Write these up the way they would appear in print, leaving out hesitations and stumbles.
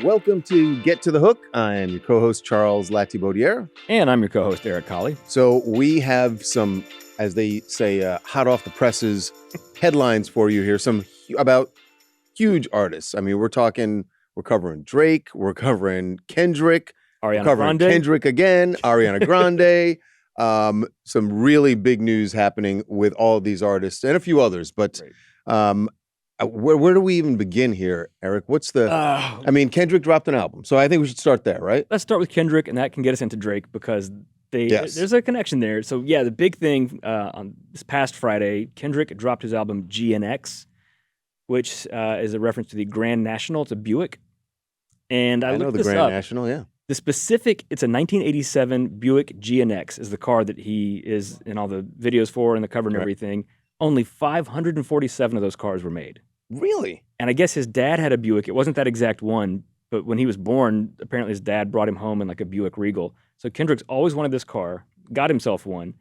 Welcome to Get to the Hook. I am your co-host, Charles Latibeaudiere. And I'm your co-host, Eric Colley. So we have some, as they say, hot off the presses headlines for you here, some about huge artists. I mean, we're covering Drake, we're covering Kendrick, Ariana covering Grande. Kendrick again, Ariana Grande. Some really big news happening with all of these artists and a few others. But where do we even begin here, Eric? What's the... I mean, Kendrick dropped an album, so I think we should start there, right? Let's start with Kendrick, and that can get us into Drake because there's a connection there. So yeah, the big thing on this past Friday, Kendrick dropped his album GNX, which is a reference to the Grand National. It's a Buick. And I know looked the this Grand up. National, yeah. The specific, it's a 1987 Buick GNX is the car that he is in all the videos for and the cover and everything. Only 547 of those cars were made. Really? And I guess his dad had a Buick. It wasn't that exact one, but when he was born, apparently his dad brought him home in like a Buick Regal. So Kendrick's always wanted this car, got himself one.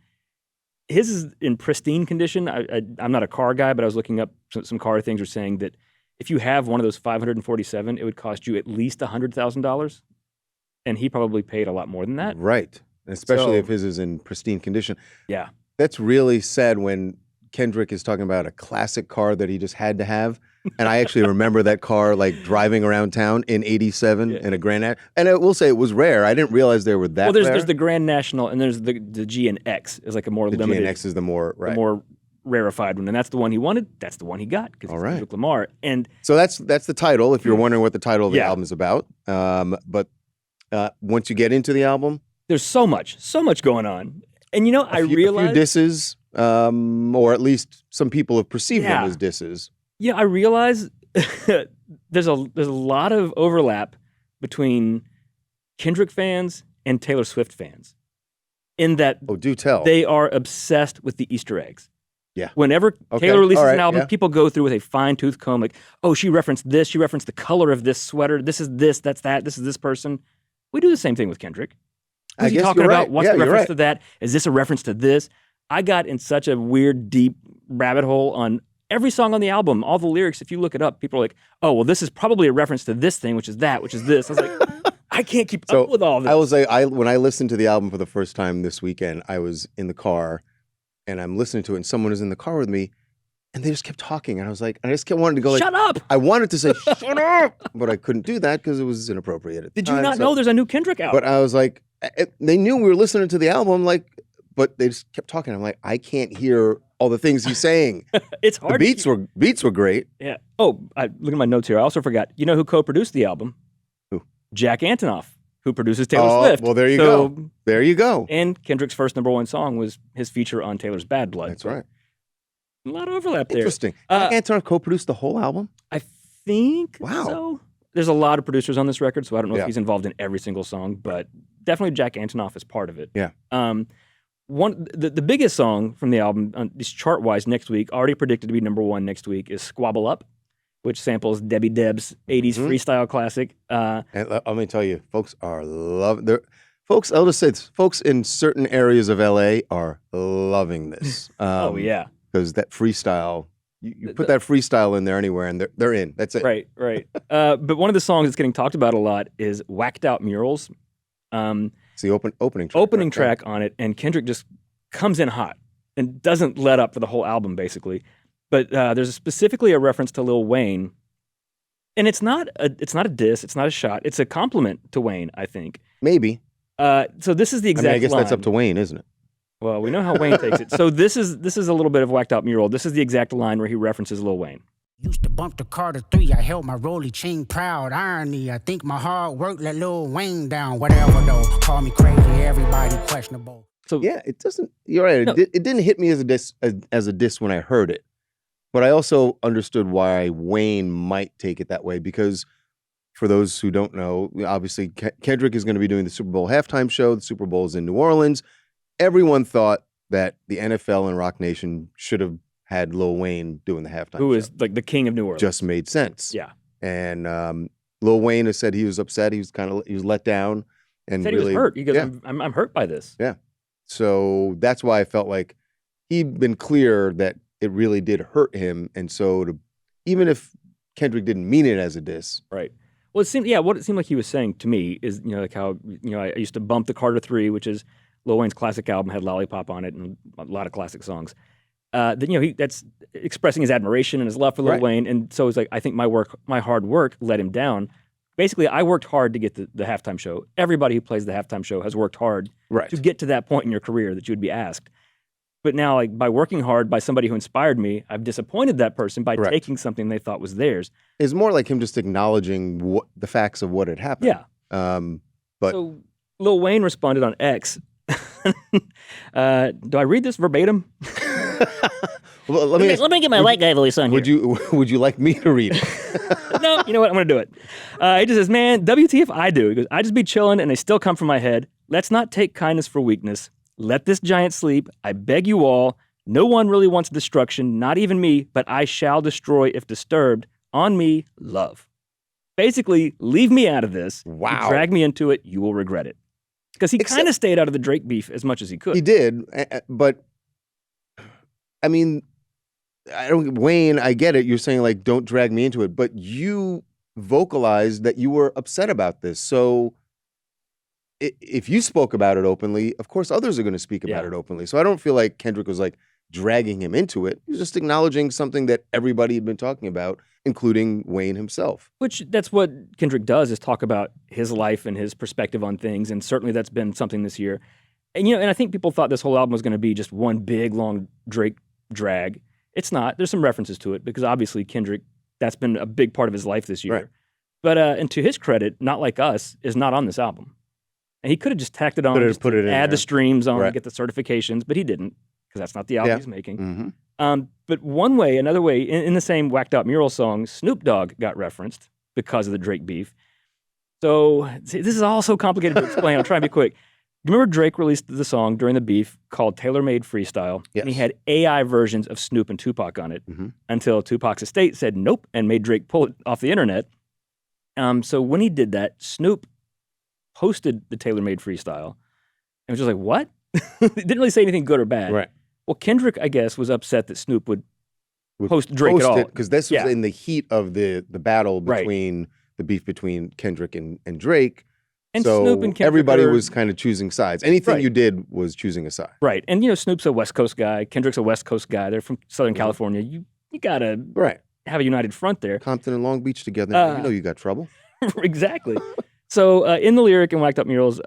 His is in pristine condition. I'm not a car guy, but I was looking up some car things are saying that if you have one of those 547, it would cost you at least $100,000. And he probably paid a lot more than that. Right. Especially if his is in pristine condition. Yeah. That's really sad when Kendrick is talking about a classic car that he just had to have. And I actually remember that car like driving around town in 87 in a Grand National. And I will say it was rare. I didn't realize they were that Well, rare. there's the Grand National and there's the G and X is like a more limited. The GNX is the more rarefied one. And that's the one he wanted. That's the one he got because it's Kendrick Lamar. And so that's the title if you're wondering what the title of the album is about. But once you get into the album, there's so much going on. And you know, I realized a few disses, or at least some people have perceived them as disses. Yeah, I realize there's a lot of overlap between Kendrick fans and Taylor Swift fans. In that do tell. They are obsessed with the Easter eggs. Yeah. Whenever Taylor releases an album, people go through with a fine-tooth comb, like, oh, she referenced this, she referenced the color of this sweater, this is this, that's that, this is this person. We do the same thing with Kendrick. I guess talking you're about right. what's the reference to that? Is this a reference to this? I got in such a weird, deep rabbit hole on every song on the album. All the lyrics, if you look it up, people are like, oh, well, this is probably a reference to this thing, which is that, which is this. I was like, I can't keep up with all this. I will say, when I listened to the album for the first time this weekend, I was in the car, and I'm listening to it, and someone was in the car with me, and they just kept talking, and I was like, I just kept wanting to go like, shut up! I wanted to say, shut up! But I couldn't do that because it was inappropriate at the time. Did you not know there's a new Kendrick album? But I was like, they knew we were listening to the album, like, but they just kept talking. I'm like, I can't hear all the things he's saying. It's hard. The beats were great. Yeah. Oh, look at my notes here. I also forgot. You know who co-produced the album? Who? Jack Antonoff, who produces Taylor Swift. Well, there you go. There you go. And Kendrick's first #1 song was his feature on Taylor's Bad Blood. That's right. A lot of overlap there. Interesting. Jack Antonoff co-produced the whole album? I think wow. So. There's a lot of producers on this record, so I don't know if he's involved in every single song, but definitely Jack Antonoff is part of it. Yeah. The biggest song from the album, this chart-wise next week, already predicted to be #1 next week, is Squabble Up, which samples Debbie Deb's 80s freestyle classic. And let me tell you, folks are loving folks, I'll just say this, folks in certain areas of LA are loving this. Oh, yeah. Because that freestyle, you put that freestyle in there anywhere and they're in. That's it. Right. But one of the songs that's getting talked about a lot is Whacked Out Murals. It's the opening track on it, and Kendrick just comes in hot and doesn't let up for the whole album, basically. But there's specifically a reference to Lil Wayne, and it's not a diss, it's not a shot, it's a compliment to Wayne, I think. Maybe. So this is the exact I guess line. that's up to Wayne, isn't it? Well, we know how Wayne takes it. So this is a little bit of Whacked Out Mural. This is the exact line where he references Lil Wayne. Used to bump the Carter 3, I held my rolly chain proud. Irony, I think my hard work let Lil Wayne down. Whatever though, call me crazy, everybody questionable. So yeah, it doesn't, you're right, no, it didn't hit me as a diss when I heard it. But I also understood why Wayne might take it that way, because for those who don't know, obviously Kendrick is going to be doing the Super Bowl halftime show. The Super Bowl is in New Orleans. Everyone thought that the NFL and Rock Nation should have had Lil Wayne doing the halftime show. Who is like the king of New Orleans. Just made sense. Yeah. And Lil Wayne has said he was upset. He was let down. And he really, was hurt. He goes, I'm hurt by this. Yeah. So that's why I felt like he'd been clear that it really did hurt him. And so even if Kendrick didn't mean it as a diss. Right. Well, what it seemed like he was saying to me is, like how, I used to bump the Carter 3, which is Lil Wayne's classic album, had Lollipop on it and a lot of classic songs. That's expressing his admiration and his love for Lil Wayne. And so it's like, I think my hard work let him down. Basically, I worked hard to get the halftime show. Everybody who plays the halftime show has worked hard to get to that point in your career that you would be asked. But now, like, by working hard by somebody who inspired me, I've disappointed that person by taking something they thought was theirs. It's more like him just acknowledging the facts of what had happened. Yeah. But so Lil Wayne responded on X. Do I read this verbatim? Well, let me get my white guy voice on here. Would you like me to read it? No, you know what? I'm going to do it. He just says, man, WTF I do. He goes, I just be chilling and they still come from my head. Let's not take kindness for weakness. Let this giant sleep. I beg you all. No one really wants destruction, not even me, but I shall destroy if disturbed. On me, love. Basically, leave me out of this. Wow. You drag me into it, you will regret it. Because he kind of stayed out of the Drake beef as much as he could. He did, but I mean, Wayne, I get it. You're saying, like, don't drag me into it, but you vocalized that you were upset about this. So if you spoke about it openly, of course others are going to speak about it openly. So I don't feel like Kendrick was, like, dragging him into it. He was just acknowledging something that everybody had been talking about, including Wayne himself. Which, that's what Kendrick does, is talk about his life and his perspective on things, and certainly that's been something this year. And, and I think people thought this whole album was going to be just one big, long Drake drag. It's not. There's some references to it, because obviously Kendrick, that's been a big part of his life this year. Right. But, and to his credit, Not Like Us is not on this album. And he could have just tacked it on, just put it in add there. the streams on, get the certifications, but he didn't, because that's not the album he's making. Mm-hmm. But another way, in the same Whacked Out Mural song, Snoop Dogg got referenced because of the Drake beef. So see, this is all so complicated to explain. I'll try and be quick. Remember Drake released the song during the beef called Tailor Made Freestyle? Yes. And he had AI versions of Snoop and Tupac on it until Tupac's estate said nope and made Drake pull it off the internet. So when he did that, Snoop posted the Tailor Made Freestyle and was just like, what? Didn't really say anything good or bad. Right. Well, Kendrick, I guess, was upset that Snoop would post Drake at all. Because this was in the heat of the battle between the beef between Kendrick and Drake. And so Snoop and Kendrick everybody was kind of choosing sides. Anything you did was choosing a side. Right. And, Snoop's a West Coast guy. Kendrick's a West Coast guy. They're from Southern California. You got to have a united front there. Compton and Long Beach together. You got trouble. Exactly. So in the lyric in Whacked Up Murals,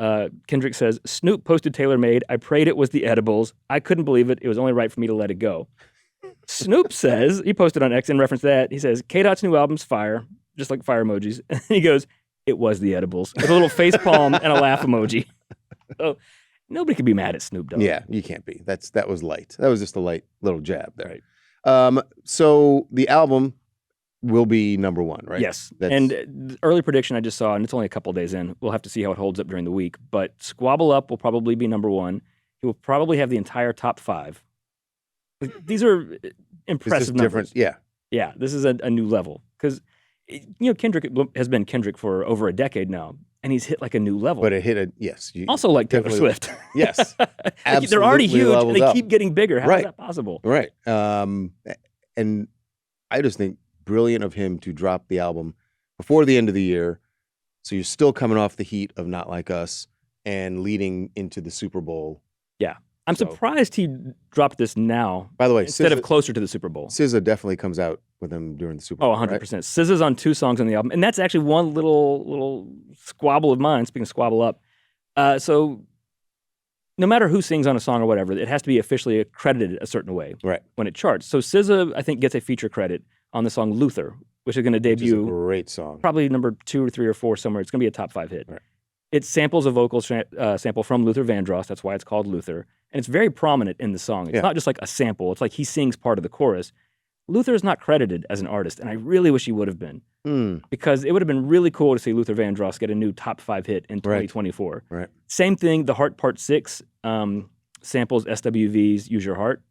Kendrick says, Snoop posted Tailor Made. I prayed it was the edibles. I couldn't believe it. It was only right for me to let it go. Snoop says, he posted on X in reference to that, he says, K-Dot's new album's fire, just like fire emojis. And he goes, it was the edibles, with a little face palm and a laugh emoji. So nobody could be mad at Snoop Dogg. Yeah, you can't be. That was light. That was just a light little jab there. Right. So the album will be number one, right? Yes. And the early prediction I just saw, and it's only a couple days in, we'll have to see how it holds up during the week, but Squabble Up will probably be number one. He will probably have the entire top 5. These are impressive numbers. Different, yeah. Yeah, this is a new level. Because, Kendrick has been Kendrick for over a decade now, and he's hit like a new level. But it hit yes. Also like Taylor Swift. Yes. They're already huge, and they keep getting bigger. How is that possible? Right. And I just think brilliant of him to drop the album before the end of the year, so you're still coming off the heat of Not Like Us and leading into the Super Bowl. Yeah. I'm surprised he dropped this now. By the way, instead of closer to the Super Bowl. SZA definitely comes out with him during the Super Bowl. Oh, 100%. Right? SZA's on 2 songs on the album, and that's actually one little squabble of mine. Speaking of Squabble Up, so no matter who sings on a song or whatever, it has to be officially accredited a certain way when it charts. So SZA, I think, gets a feature credit on the song Luther, which is going to debut. Which is a great song. Probably number 2 or 3 or 4 somewhere. It's going to be a top 5 hit. Right. It samples a vocal sample from Luther Vandross. That's why it's called Luther. And it's very prominent in the song. It's not just like a sample. It's like he sings part of the chorus. Luther is not credited as an artist, and I really wish he would have been. Because it would have been really cool to see Luther Vandross get a new top 5 hit in 2024. Right. Same thing, The Heart Part 6 samples SWV's Use Your Heart.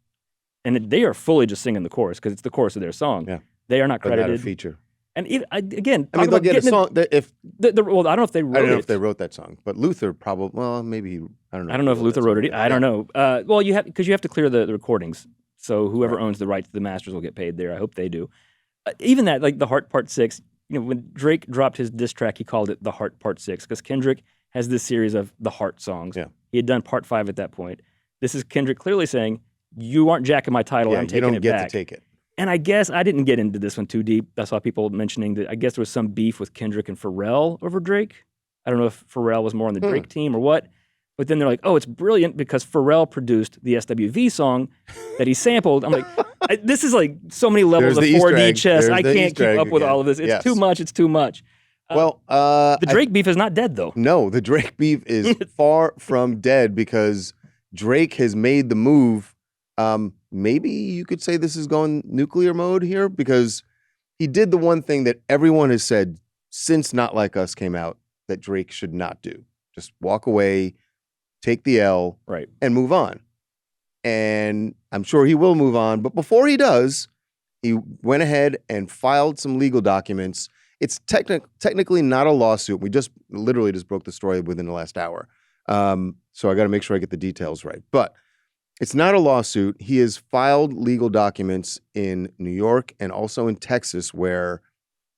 And they are fully just singing the chorus because it's the chorus of their song. Yeah. They are not credited. But not a feature. And again, I mean, they'll get a song if well, I don't know if they wrote it. I don't know if they wrote that song, but Luther probably. Well, maybe I don't know. I don't know if Luther wrote it. I don't know. Well, you have to clear the recordings, so whoever owns the rights to the masters will get paid there. I hope they do. Even that, like The Heart Part 6, when Drake dropped his diss track, he called it The Heart Part 6 because Kendrick has this series of the Heart songs. Yeah. He had done Part 5 at that point. This is Kendrick clearly saying, you aren't jacking my title, I'm taking it back. You don't get to take it. And I guess I didn't get into this one too deep. I saw people mentioning that I guess there was some beef with Kendrick and Pharrell over Drake. I don't know if Pharrell was more on the Drake team or what. But then they're like, oh, it's brilliant because Pharrell produced the SWV song that he sampled. I'm like, this is like so many levels of 4D chess. I can't keep up with all of this. It's too much. It's too much. The Drake beef is not dead, though. No, the Drake beef is far from dead because Drake has made the move. Maybe you could say this is going nuclear mode here because he did the one thing that everyone has said since Not Like Us came out that Drake should not do. Just walk away, take the L, and move on. And I'm sure he will move on. But before he does, he went ahead and filed some legal documents. It's technically not a lawsuit. We literally just broke the story within the last hour. So I got to make sure I get the details right. But it's not a lawsuit. He has filed legal documents in New York and also in Texas, where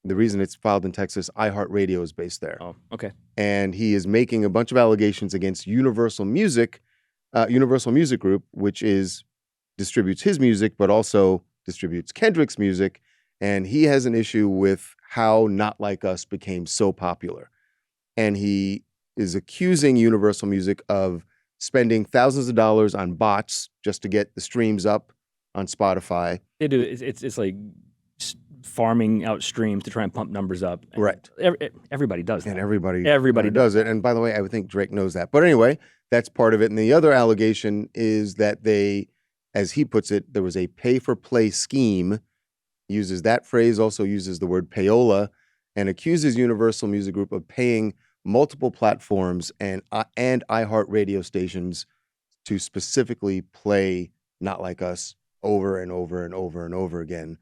the reason it's filed in Texas, iHeartRadio is based there. Oh, okay. And he is making a bunch of allegations against Universal Music Group, which distributes his music, but also distributes Kendrick's music. And he has an issue with how Not Like Us became so popular. And he is accusing Universal Music of spending thousands of dollars on bots just to get the streams up on Spotify. They do. It's like farming out streams to try and pump numbers up. And right. Everybody does that. And everybody does it. And by the way, I would think Drake knows that. But anyway, that's part of it. And the other allegation is that they, as he puts it, there was a pay-for-play scheme, uses that phrase, also uses the word payola, and accuses Universal Music Group of paying multiple platforms and iHeartRadio stations to specifically play Not Like Us over and over and over and over again.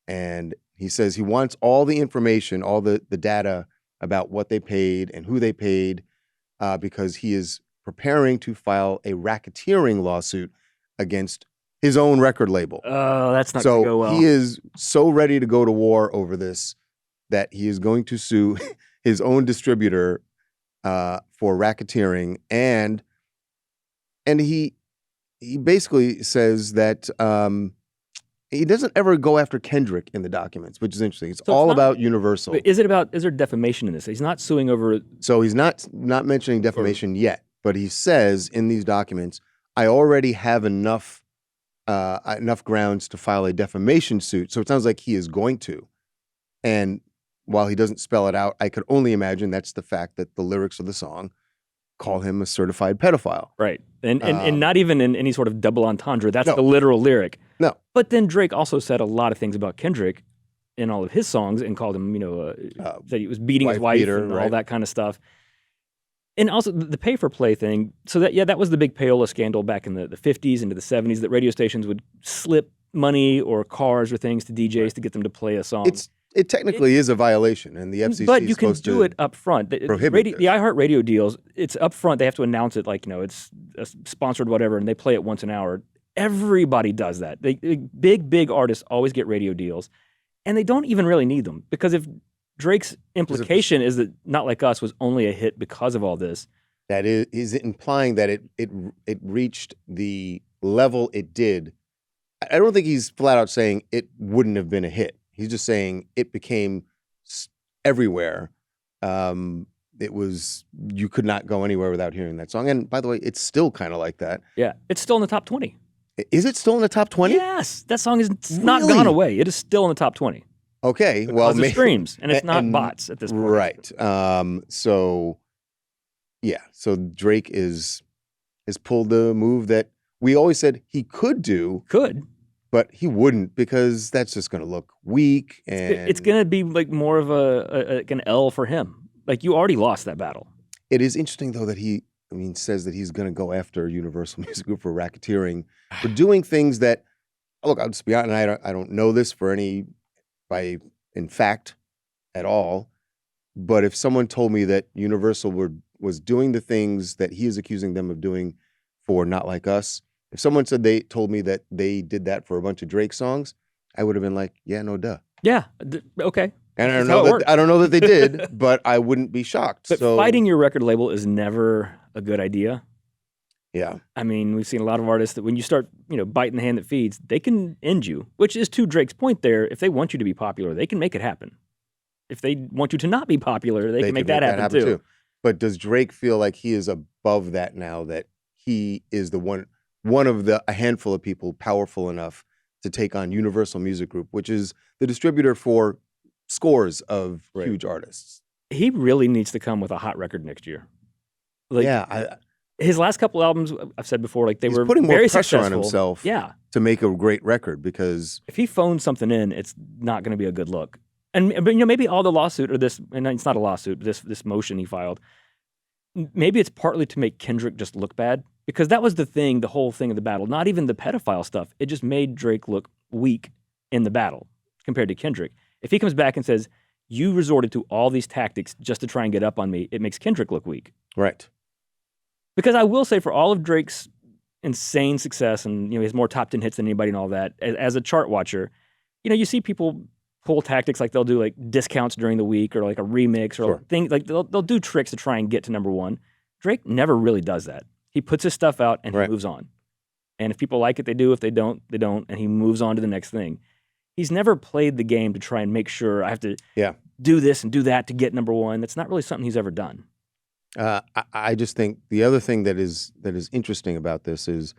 And he says he wants all the information, all the data about what they paid and who they paid, because he is preparing to file a racketeering lawsuit against his own record label. Oh, that's not going to go well. So he is so ready to go to war over this that he is going to sue his own distributor for racketeering, and he basically says that he doesn't ever go after Kendrick in the documents, which is interesting. It's all about Universal. Is there defamation in this? He's not suing over. So he's not mentioning defamation yet, but he says in these documents, I already have enough grounds to file a defamation suit. So it sounds like he is going to, and while he doesn't spell it out, I could only imagine that's the fact that the lyrics of the song call him a certified pedophile. Right. And not even in any sort of double entendre. That's the literal lyric. No. But then Drake also said a lot of things about Kendrick in all of his songs and called him, that he was beating his wife and all that kind of stuff. And also the pay-for-play thing. So that was the big payola scandal back in the 50s into the 70s, that radio stations would slip money or cars or things to DJs to get them to play a song. It technically is a violation, and the FCC but you is can supposed do to it up front. The iHeartRadio deals, it's up front. They have to announce it like, it's a sponsored whatever, and they play it once an hour. Everybody does that. Big artists always get radio deals, and they don't even really need them, because if Drake's implication is that Not Like Us was only a hit because of all this, that is implying that it reached the level it did. I don't think he's flat out saying it wouldn't have been a hit. He's just saying it became everywhere. You could not go anywhere without hearing that song. And by the way, it's still kind of like that. Yeah, it's still in the top 20. Is it still in the top 20? Yes, that song is not gone away. It is still in the top 20. Okay, because of streams, and it's not bots at this point. Right. So Drake has pulled the move that we always said he could do. But he wouldn't, because that's just going to look weak, and it's going to be like more of an L for him. Like, you already lost that battle. It is interesting though that he says that he's going to go after Universal Music Group for racketeering, for doing things that, look, I'll just be honest, and I don't know this in fact at all, but if someone told me that Universal was doing the things that he is accusing them of doing for Not Like Us, if someone told me that they did that for a bunch of Drake songs, I would have been like, yeah, no duh. Yeah, okay. And I don't know that they did, but I wouldn't be shocked. But fighting your record label is never a good idea. Yeah. I mean, we've seen a lot of artists that when you start, biting the hand that feeds, they can end you, which is to Drake's point there. If they want you to be popular, they can make it happen. If they want you to not be popular, they can make that happen too. But does Drake feel like he is above that now, that he is the one of a handful of people powerful enough to take on Universal Music Group, which is the distributor for scores of huge artists? He really needs to come with a hot record next year. His last couple albums, I've said before, they were putting more very pressure successful on himself to make a great record, because if he phones something in, it's not going to be a good look. But maybe all the lawsuit or this, and it's not a lawsuit, this motion he filed, maybe it's partly to make Kendrick just look bad, because that was the whole thing of the battle. Not even the pedophile stuff. It just made Drake look weak in the battle compared to Kendrick. If he comes back and says, you resorted to all these tactics just to try and get up on me, it makes Kendrick look weak. Right. Because I will say, for all of Drake's insane success, and he has more top 10 hits than anybody and all that, as a chart watcher, you see people pull tactics like they'll do discounts during the week, or a remix, or things they'll do tricks to try and get to number one. Drake never really does that. He puts his stuff out and he moves on. And if people like it, they do. If they don't, they don't. And he moves on to the next thing. He's never played the game to try and make sure I have to do this and do that to get number one. That's not really something he's ever done. I just think the other thing that is interesting about this is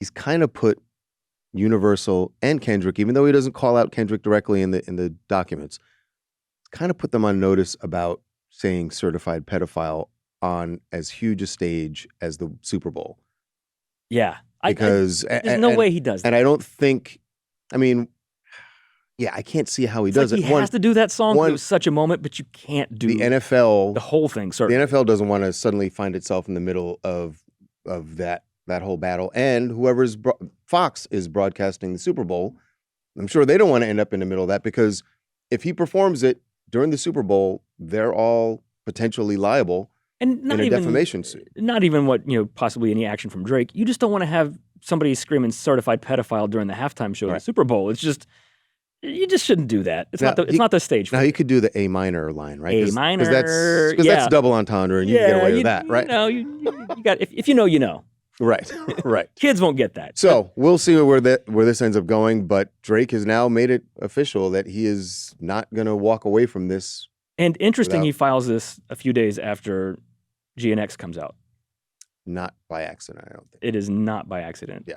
he's kind of put Universal and Kendrick, even though he doesn't call out Kendrick directly in the documents, kind of put them on notice about saying certified pedophile on as huge a stage as the Super Bowl. Yeah. Because there's no way he does that. And I don't think, I can't see how he does it. He has to do that song. It was such a moment, but you can't do the NFL, the whole thing. Certainly. The NFL doesn't want to suddenly find itself in the middle of that whole battle. And whoever's Fox is broadcasting the Super Bowl, I'm sure they don't want to end up in the middle of that, because if he performs it during the Super Bowl, they're all potentially liable in a defamation suit. Not even possibly any action from Drake. You just don't want to have somebody screaming certified pedophile during the halftime show of the Super Bowl. It's just, you just shouldn't do that. It's not the stage for Now, it. he could do the A minor line, right? A minor. Because that's double entendre, and you can get away with that, right? You got, if you know, you know. Right. Kids won't get that. So we'll see where this ends up going, but Drake has now made it official that he is not going to walk away from this. And interesting, he files this a few days after GNX comes out. Not by accident, I don't think. It is not by accident. Yeah.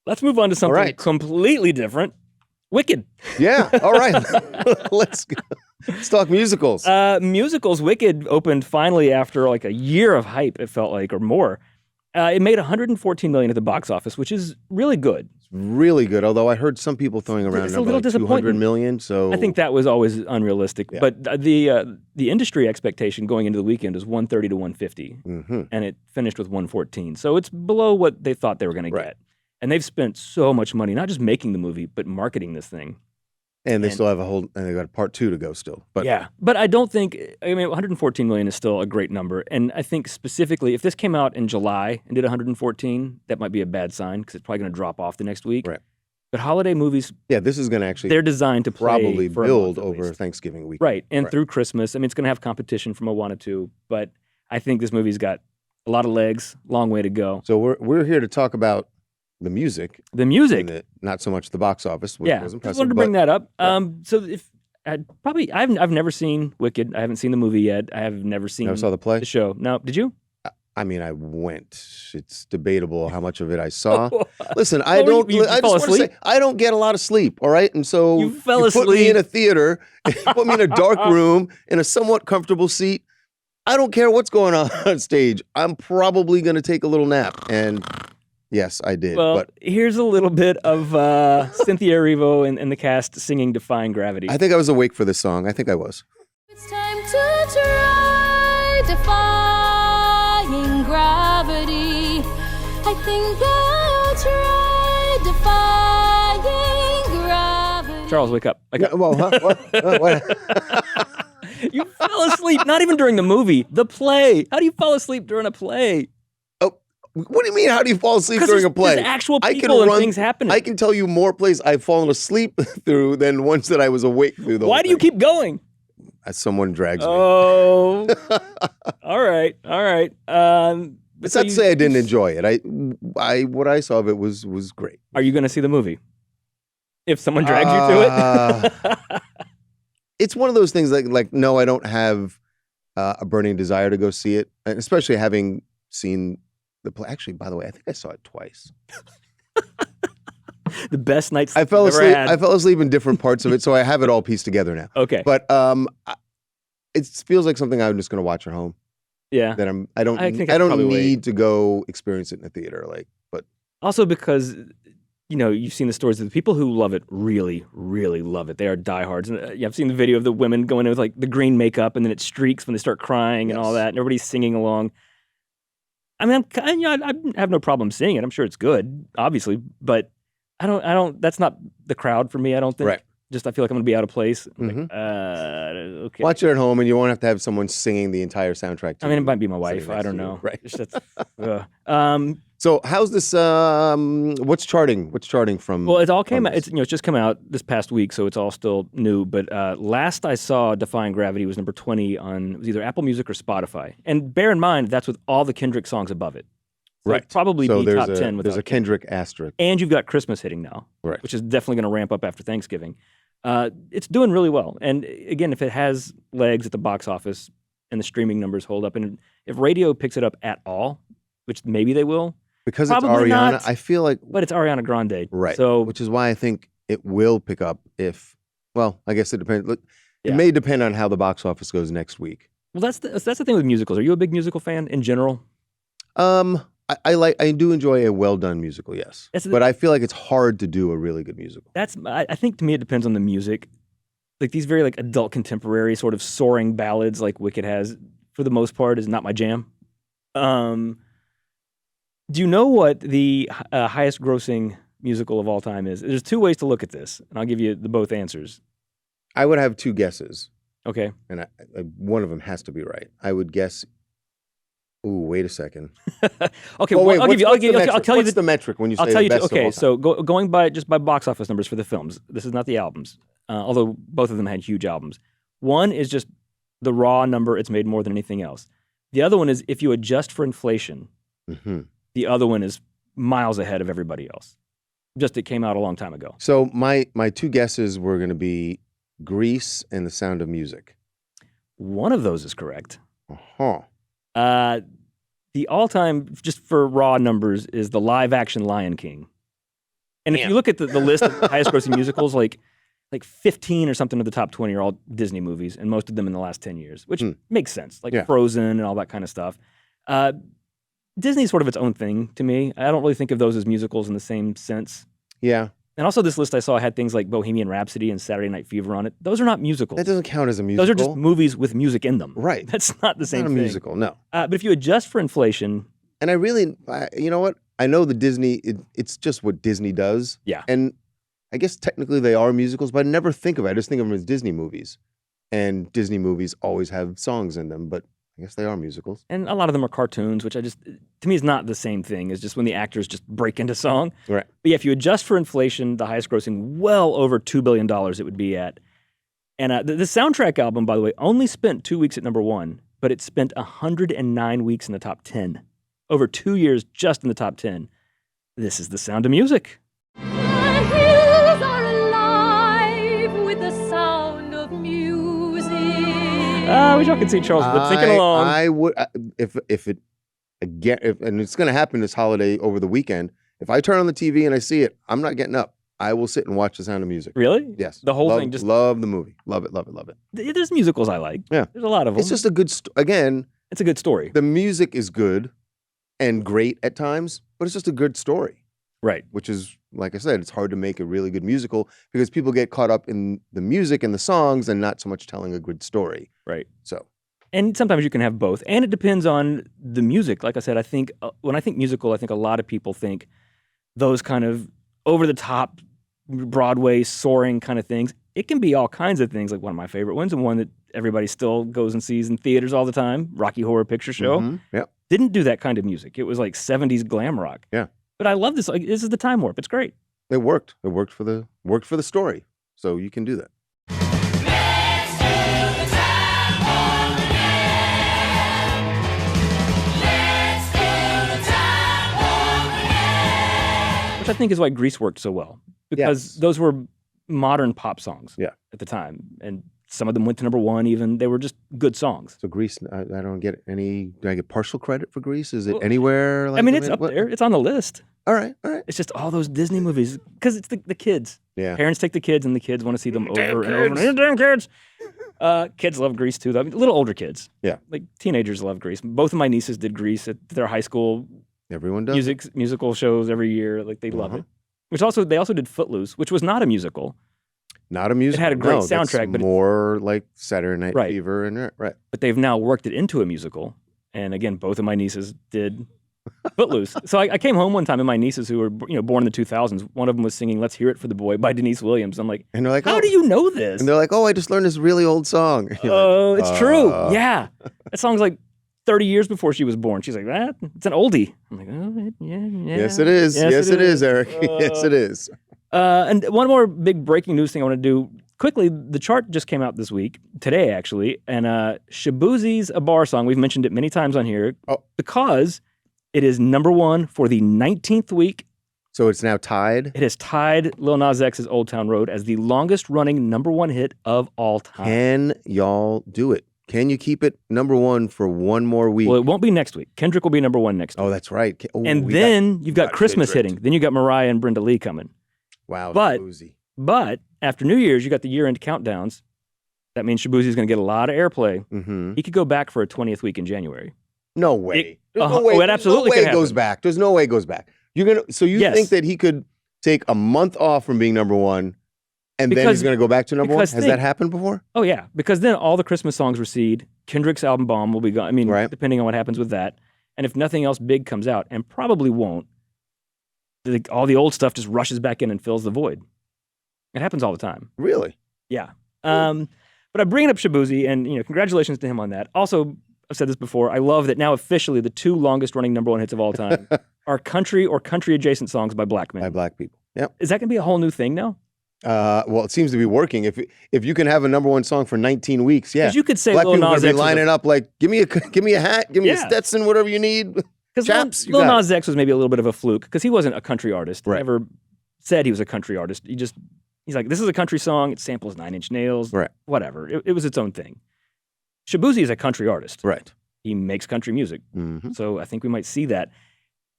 Let's move on to something completely different. Wicked. Yeah, all right. Let's talk musicals. Musicals. Wicked opened finally after a year of hype, it felt like, or more. It made $114 million at the box office, which is really good. It's really good, although I heard some people throwing around a number $200 million. So I think that was always unrealistic. Yeah. But the industry expectation going into the weekend was 130 to 150, and it finished with 114. So it's below what they thought they were going to get. And they've spent so much money, not just making the movie, but marketing this thing. And they still have and they got part 2 to go still. But yeah, but I don't think, 114 million is still a great number. And I think specifically, if this came out in July and did 114, that might be a bad sign, because it's probably going to drop off the next week. Right. But holiday movies, this is going to actually, they're designed to probably for build over Thanksgiving week. Right, and through Christmas. It's going to have competition from Moana 2, but I think this movie's got a lot of legs, long way to go. So we're here to talk about the music. The music. Not so much the box office, which was impressive. I wanted to bring that up. So if I've never seen Wicked. I haven't seen the movie yet. I have never seen Never saw the play? The show. No, did you? I went. It's debatable how much of it I saw. Listen, I just want to say, I don't get a lot of sleep, all right? And so you put me in a theater, put me in a dark room, in a somewhat comfortable seat. I don't care what's going on stage. I'm probably going to take a little nap. And yes, I did. Well, here's a little bit of Cynthia Erivo and the cast singing Defying Gravity. I think I was awake for this song. I think I was. It's time to try defying gravity. I think I'll try defying gravity. Charles, wake up. Well, what? What? You fell asleep, not even during the movie, the play. How do you fall asleep during a play? What do you mean? How do you fall asleep during a play? There's actual people and things happening. I can tell you more plays I've fallen asleep through than ones that I was awake through. Why do you keep going? As someone drags me. Oh, all right. It's not to say I didn't enjoy it. What I saw of it was great. Are you going to see the movie? If someone drags you to it? It's one of those things like no, I don't have a burning desire to go see it, and especially having seen the play. Actually, by the way, I think I saw it twice. The best nights I fell asleep. I fell asleep in different parts of it, so I have it all pieced together now. Okay, but it feels like something I'm just going to watch at home. Yeah, that I don't need to go experience it in a theater. But also because you've seen the stories of the people who love it really, really love it. They are diehards. And I've seen the video of the women going in with like the green makeup, and then it streaks when they start crying and all that, and everybody's singing along. I mean, I have no problem seeing it. I'm sure it's good, obviously, but I don't. That's not the crowd for me. I don't think. Right. Just I feel like I'm going to be out of place. Okay. Watch it at home, and you won't have someone singing the entire soundtrack. I mean, it might be my wife. I don't know. Right. So how's this? What's charting? What's charting from? Well, it all came out. It's just come out this past week, so it's all still new. But last I saw, Defying Gravity was number 20 on it was either Apple Music or Spotify. And bear in mind that's with all the Kendrick songs above it. So right. Probably be top 10 without there's a Kendrick asterisk. And you've got Christmas hitting now, right? Which is definitely going to ramp up after Thanksgiving. It's doing really well. And again, if it has legs at the box office and the streaming numbers hold up, and if radio picks it up at all, which maybe they will. Because it's Ariana, not, I feel like... But it's Ariana Grande. Right. So, which is why I think it will pick up if... Well, I guess it depends. It may depend on how the box office goes next week. Well, that's the thing with musicals. Are you a big musical fan in general? I do enjoy a well-done musical, yes. But I feel like it's hard to do a really good musical. I think to me it depends on the music. Like these very like adult contemporary sort of soaring ballads like Wicked has, for the most part, is not my jam. Do you know what the highest grossing musical of all time is? There's two ways to look at this, and I'll give you both answers. I would have two guesses. Okay. And one of them has to be right. I would guess... Ooh, wait a second. Okay, well, I'll tell you the metric when you say the best of all time? So going by box office numbers for the films, this is not the albums, although both of them had huge albums. One is just the raw number, it's made more than anything else. The other one is if you adjust for inflation, the other one is miles ahead of everybody else. Just it came out a long time ago. So my two guesses were going to be Grease and The Sound of Music. One of those is correct. Uh-huh. The all-time, just for raw numbers, is the live-action Lion King. And if you look at the list of highest-grossing musicals, like 15 or something of the top 20 are all Disney movies, and most of them in the last 10 years, which makes sense, like Frozen and all that kind of stuff. Disney's sort of its own thing to me. I don't really think of those as musicals in the same sense. Yeah. And also this list I saw had things like Bohemian Rhapsody and Saturday Night Fever on it. Those are not musicals. That doesn't count as a musical. Those are just movies with music in them. Right. That's not the same thing. Not a musical, no. But if you adjust for inflation... And you know what? I know the Disney, it's just what Disney does. Yeah. And I guess technically they are musicals, but I never think of it. I just think of them as Disney movies. And Disney movies always have songs in them, but I guess they are musicals. And a lot of them are cartoons, which to me is not the same thing as just when the actors just break into song. Right. But yeah, if you adjust for inflation, the highest grossing, well over $2 billion it would be at. And the soundtrack album, by the way, only spent 2 weeks at number 1, but it spent 109 weeks in the top 10. Over 2 years just in the top 10. This is The Sound of Music. The hills are alive with the sound of music. I wish I could see Charles thinking along. I would, if and it's going to happen this holiday over the weekend. If I turn on the TV and I see it, I'm not getting up. I will sit and watch The Sound of Music. Really? Yes. The whole thing. Just love the movie. Love it. Love it. Love it. There's musicals I like. Yeah. There's a lot of them. It's just a good. Again, it's a good story. The music is good and great at times, but it's just a good story. Right. Which is, like I said, it's hard to make a really good musical because people get caught up in the music and the songs and not so much telling a good story. Right. So. And sometimes you can have both. And it depends on the music. Like I said, I think when I think musical, I think a lot of people think those kind of over-the-top Broadway soaring kind of things. It can be all kinds of things, like one of my favorite ones and one that everybody still goes and sees in theaters all the time, Rocky Horror Picture Show. Mm-hmm. Yep. didn't do that kind of music. It was like 70s glam rock. Yeah. But I love this. Like, this is the time warp. It's great. It worked. It worked for the story. So you can do that. Which I think is why Grease worked so well. Because those were modern pop songs at the time. And some of them went to #1 even. They were just good songs. So Grease, I don't get any, do I get partial credit for Grease? Is it anywhere? Like, I mean, it's up there. It's on the list. All right. It's just all those Disney movies. Because it's the kids. Yeah. Parents take the kids and the kids want to see them over and over. And damn kids! Kids love Grease too. I mean, little older kids. Yeah. Like teenagers love Grease. Both of my nieces did Grease at their high school. Everyone does. Musical shows every year. Like they love it. They also did Footloose, which was not a musical. Not a musical. It had a great soundtrack, but more like Saturday Night Fever and right. But they've now worked it into a musical. And again, both of my nieces did Footloose. So I came home one time and my nieces who were born in the 2000s, one of them was singing "Let's Hear It for the Boy" by Denise Williams. I'm like, and they're like, how do you know this? And they're like, oh, I just learned this really old song. Oh, it's true. Yeah. That song's like 30 years before she was born. She's like, that? It's an oldie. I'm like, oh, yeah. Yes, it is. Yes, it is, Eric. Yes, it is. And one more big breaking news thing I want to do quickly. The chart just came out this week, today actually, and Shaboozey's A Bar Song, we've mentioned it many times on here, because it is #1 for the 19th week. So it's now tied? It has tied Lil Nas X's Old Town Road as the longest running #1 hit of all time. Can y'all do it? Can you keep it #1 for one more week? Well, it won't be next week. Kendrick will be #1 next week. Oh, that's right. And then you've got Christmas hitting. Then you got Mariah and Brenda Lee coming. Wow, But after New Year's, you got the year-end countdowns. That means Shaboozey's going to get a lot of airplay. Mm-hmm. He could go back for a 20th week in January. No way. It absolutely could happen. Goes back. There's no way it goes back. So you think that he could take a month off from being #1 and then he's going to go back to #1? Has that happened before? Oh, yeah. Because then all the Christmas songs recede. Kendrick's album Bomb will be gone. I mean, depending on what happens with that. And if nothing else big comes out, and probably won't, all the old stuff just rushes back in and fills the void. It happens all the time. Really? Yeah. But I'm bringing up Shaboozey, and congratulations to him on that. Also, I've said this before, I love that now officially the 2 longest running #1 hits of all time are country or country adjacent songs by black men. By black people. Yep. Is that going to be a whole new thing now? Well, it seems to be working. If you can have a #1 song for 19 weeks, yeah. Because you could say black Lil people Nas are X lining up like, give me a hat, give me a Stetson, whatever you need. Because Lil Nas X was maybe a little bit of a fluke because he wasn't a country artist. Right. He never said he was a country artist. He's like, this is a country song. It samples 9 Inch Nails. Right. Whatever. It was its own thing. Shaboozey is a country artist. Right. He makes country music. Mm-hmm. So I think we might see that.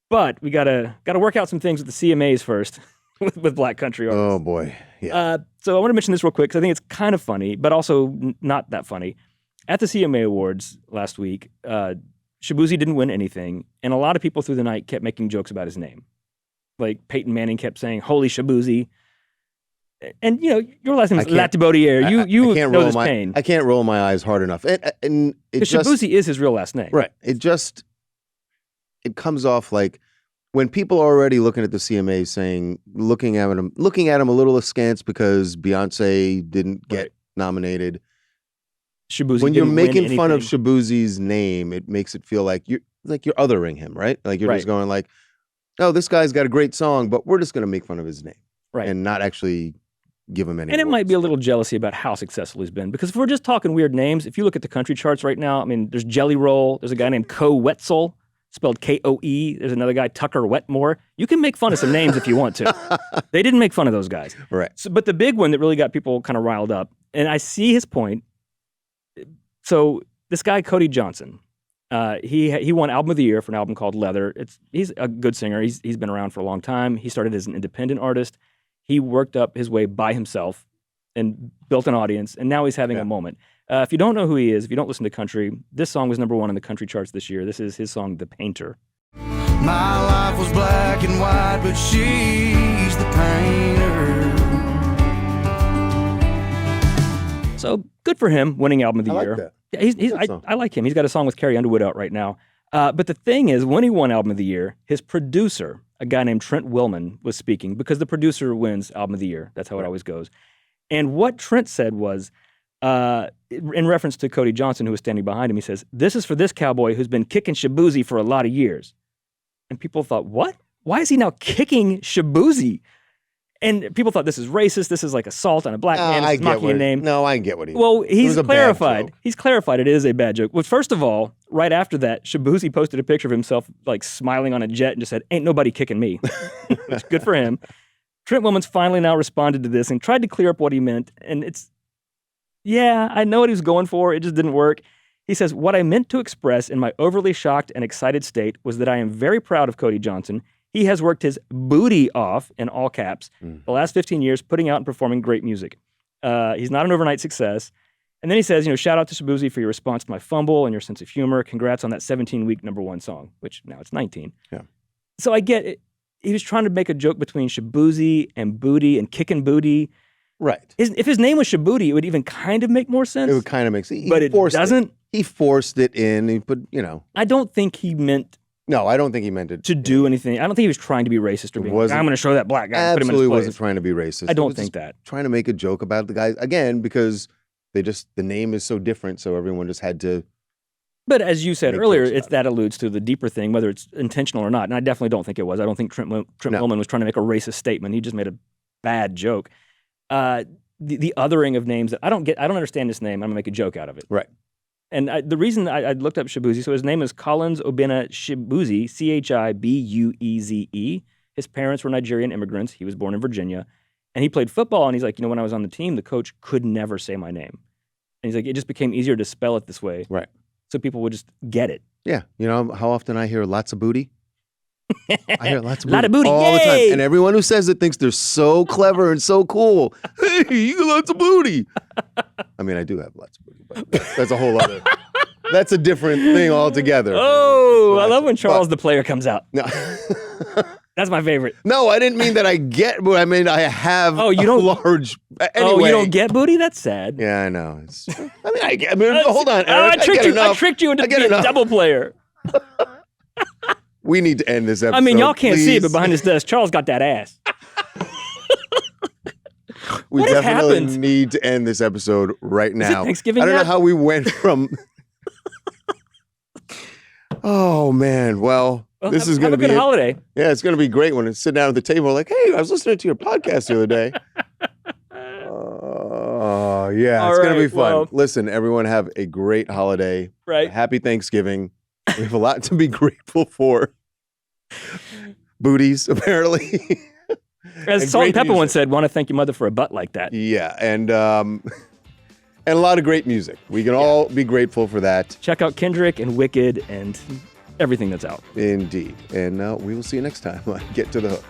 But we gotta work out some things with the CMAs first with black country artists. Oh boy. Yeah. So I want to mention this real quick because I think it's kind of funny, but also not that funny. At the CMA Awards last week, Shaboozey didn't win anything, and a lot of people through the night kept making jokes about his name. Like Peyton Manning kept saying, "Holy Shaboozey." And your last name is Latibeaudiere. You know this pain. I can't roll my eyes hard enough. And Shaboozey is his real last name. Right. It comes off like when people are already looking at the CMA saying, looking at him a little askance because Beyonce didn't get nominated. Shaboozey when you're making fun of Shaboozey's name, it makes it feel like you're othering him, right? Like you're just going like, oh, this guy's got a great song, but we're just going to make fun of his name, right? And not actually give him any. And it might be a little jealousy about how successful he's been, because if we're just talking weird names, if you look at the country charts right now, I mean, there's Jelly Roll, there's a guy named Koe Wetzel, spelled Koe. There's another guy, Tucker Wetmore. You can make fun of some names if you want to. They didn't make fun of those guys, right? So, but the big one that really got people kind of riled up, and I see his point. So this guy, Cody Johnson, he won Album of the Year for an album called Leather. He's a good singer. He's been around for a long time. He started as an independent artist. He worked up his way by himself and built an audience, and now he's having a moment. If you don't know who he is, if you don't listen to country, this song was #1 in the country charts this year. This is his song, The Painter. My life was black and white, but she's the painter. So good for him, winning Album of the Year. That. Yeah, I like him. He's got a song with Carrie Underwood out right now. But the thing is, when he won Album of the Year, his producer, a guy named Trent Willman, was speaking, because the producer wins Album of the Year. That's how it always goes. And what Trent said was, In reference to Cody Johnson, who was standing behind him, he says, "This is for this cowboy who's been kicking Shaboozey for a lot of years." And people thought, what? Why is he now kicking Shaboozey? And people thought this is racist. This is like assault on a black man. This is mocking a name. No, I get what he. Well, he's clarified. Bad joke. He's clarified it is a bad joke. Well, first of all, right after that, Shaboozey posted a picture of himself like smiling on a jet and just said, "Ain't nobody kicking me." Which, good for him. Trent Williams finally now responded to this and tried to clear up what he meant. And yeah, I know what he was going for. It just didn't work. He says, "What I meant to express in my overly shocked and excited state was that I am very proud of Cody Johnson. He has worked his booty off, in all caps, the last 15 years, putting out and performing great music. He's not an overnight success." And then he says, shout out to Shaboozey for your response to my fumble and your sense of humor. Congrats on that 17-week #1 song, which now it's 19. Yeah. So I get it. He was trying to make a joke between Shaboozey and booty and kicking booty. Right. If his name was Shaboozey, it would even kind of make more sense. It would kind of make sense. But it doesn't. He forced it in. He put, I don't think he meant... No, I don't think he meant it. To do anything. I don't think he was trying to be racist or being like, I'm going to show that black guy and put him in his Absolutely place. wasn't trying to be racist. I don't think that. Trying to make a joke about the guys, again, because the name is so different, so everyone just had to... But as you said earlier, that alludes to the deeper thing, whether it's intentional or not. And I definitely don't think it was. I don't think Trent Willman was trying to make a racist statement. He just made a bad joke. The othering of names, I don't understand this name. I'm going to make a joke out of it. Right. And the reason I looked up Shaboozey, so his name is Collins Obinna Shaboozey, Chibueze. His parents were Nigerian immigrants. He was born in Virginia. And he played football, and he's like, when I was on the team, the coach could never say my name. And he's like, it just became easier to spell it this way. Right. So people would just get it. Yeah. How often I hear lots of booty? I hear lots of booty. Lot of booty, all the yay! time. And everyone who says it thinks they're so clever and so cool. Hey, you got lots of booty. I mean, I do have lots of booty, but that's a whole other... That's a different thing altogether. Oh, I love when Charles the player comes out. No. That's my favorit. No, I didn't mean that I get booty. I mean, I have you don't, large... Anyway. Oh, you don't get booty? That's sad. Yeah, I know. Hold on, Eric. I tricked you into being a double player. We need to end this episode. I mean, y'all can't please. see it, but behind his desk, Charles got that ass. We what definitely happened? need to end this episode right now. Is it Thanksgiving I don't yet? know how we went from... Oh, man. Well, this is going to be... Have a good holiday. Yeah, it's going to be great when it's sitting down at the table like, hey, I was listening to your podcast the other day. Oh, yeah. It's going to be fun. Well, listen, everyone have a great holiday. Right. Happy Thanksgiving. We have a lot to be grateful for. Booties, apparently. As Salt and Pepper once said, want to thank your mother for a butt like that. Yeah, and a lot of great music. We can all be grateful for that. Check out Kendrick and Wicked and everything that's out. Indeed. And we will see you next time on Get to the Hook.